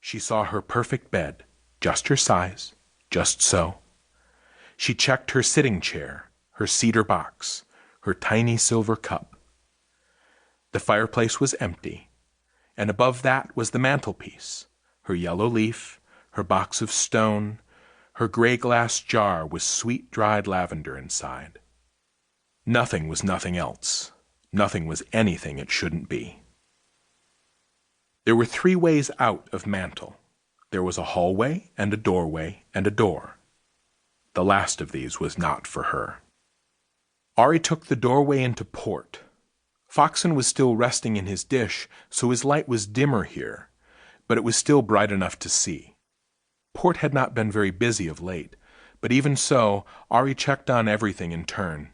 She saw her perfect bed, just her size, just so. She checked her sitting chair, her cedar box, her tiny silver cup. The fireplace was empty, and above that was the mantelpiece, her yellow leaf, her box of stone, her gray glass jar with sweet dried lavender inside. Nothing was nothing else. Nothing was anything it shouldn't be. There were 3 ways out of Mantle. There was a hallway and a doorway and a door. The last of these was not for her. Auri took the doorway into port. Foxen was still resting in his dish, so his light was dimmer here, but it was still bright enough to see. Port had not been very busy of late, but even so, Auri checked on everything in turn.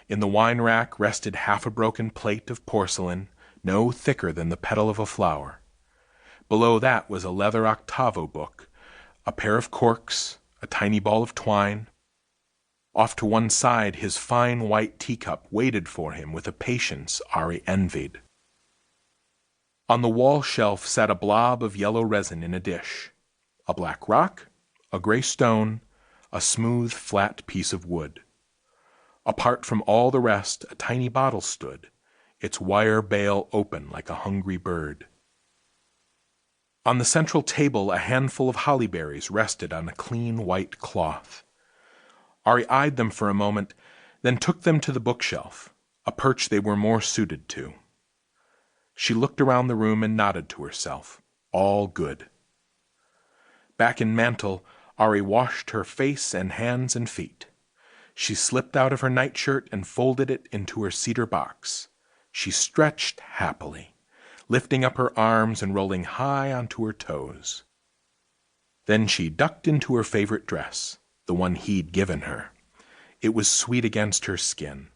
In the wine rack rested half a broken plate of porcelain, no thicker than the petal of a flower. Below that was a leather octavo book, a pair of corks, a tiny ball of twine. Off to one side, his fine white teacup waited for him with a patience Auri envied. On the wall shelf sat a blob of yellow resin in a dish, a black rock, a gray stone, a smooth, flat piece of wood. Apart from all the rest, a tiny bottle stood, its wire bail open like a hungry bird. On the central table, a handful of holly berries rested on a clean white cloth. Auri eyed them for a moment, then took them to the bookshelf, a perch they were more suited to. She looked around the room and nodded to herself. All good. Back in Mantle, Auri washed her face and hands and feet. She slipped out of her nightshirt and folded it into her cedar box. She stretched happily, lifting up her arms and rolling high onto her toes. Then she ducked into her favorite dress, the one he'd given her. It was sweet against her skin.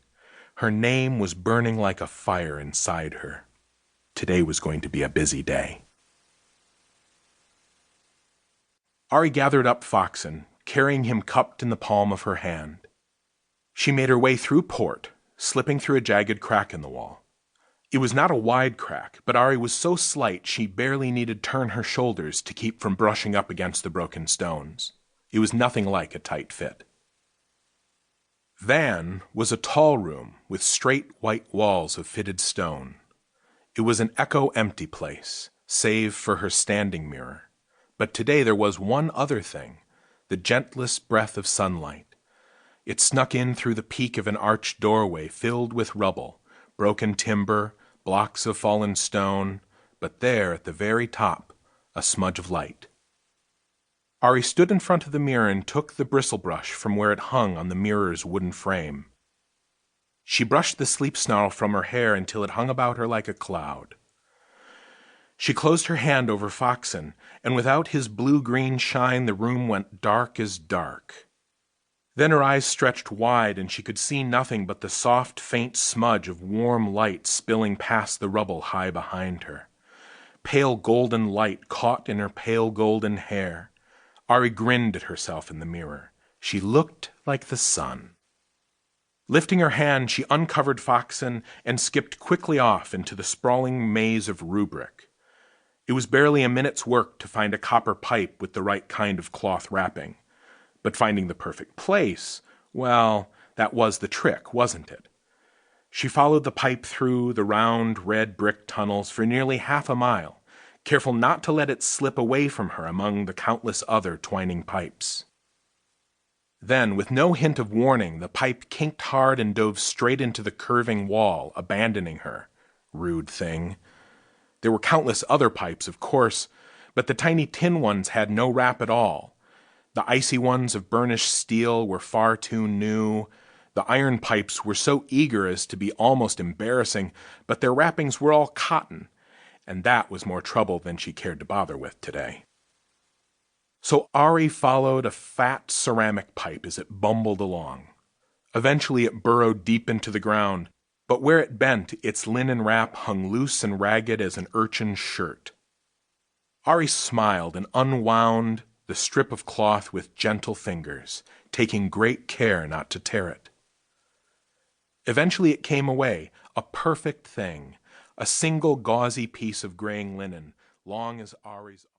Her name was burning like a fire inside her. Today was going to be a busy day. Auri gathered up Foxen, carrying him cupped in the palm of her hand. She made her way through port, slipping through a jagged crack in the wall. It was not a wide crack, but Auri was so slight she barely needed turn her shoulders to keep from brushing up against the broken stones. It was nothing like a tight fit. Van was a tall room with straight white walls of fitted stone. It was an echo-empty place, save for her standing mirror. But today there was one other thing, the gentlest breath of sunlight. It snuck in through the peak of an arched doorway filled with rubble, broken timber, blocks of fallen stone, but there at the very top, a smudge of light. Auri stood in front of the mirror and took the bristle brush from where it hung on the mirror's wooden frame. She brushed the sleep snarl from her hair until it hung about her like a cloud. She closed her hand over Foxen, and without his blue-green shine the room went dark as dark. Then her eyes stretched wide and she could see nothing but the soft, faint smudge of warm light spilling past the rubble high behind her. Pale golden light caught in her pale golden hair. Auri grinned at herself in the mirror. She looked like the sun. Lifting her hand, she uncovered Foxen and skipped quickly off into the sprawling maze of rubric. It was barely a minute's work to find a copper pipe with the right kind of cloth wrapping. But finding the perfect place, well, that was the trick, wasn't it? She followed the pipe through the round, red brick tunnels for nearly half a mile, careful not to let it slip away from her among the countless other twining pipes. Then, with no hint of warning, the pipe kinked hard and dove straight into the curving wall, abandoning her. Rude thing. There were countless other pipes, of course, but the tiny tin ones had no wrap at all. The icy ones of burnished steel were far too new. The iron pipes were so eager as to be almost embarrassing, but their wrappings were all cotton, and that was more trouble than she cared to bother with today. So Auri followed a fat ceramic pipe as it bumbled along. Eventually it burrowed deep into the ground, but where it bent, its linen wrap hung loose and ragged as an urchin's shirt. Auri smiled and unwound the strip of cloth with gentle fingers, taking great care not to tear it. Eventually it came away, a perfect thing, a single gauzy piece of graying linen, long as Auri's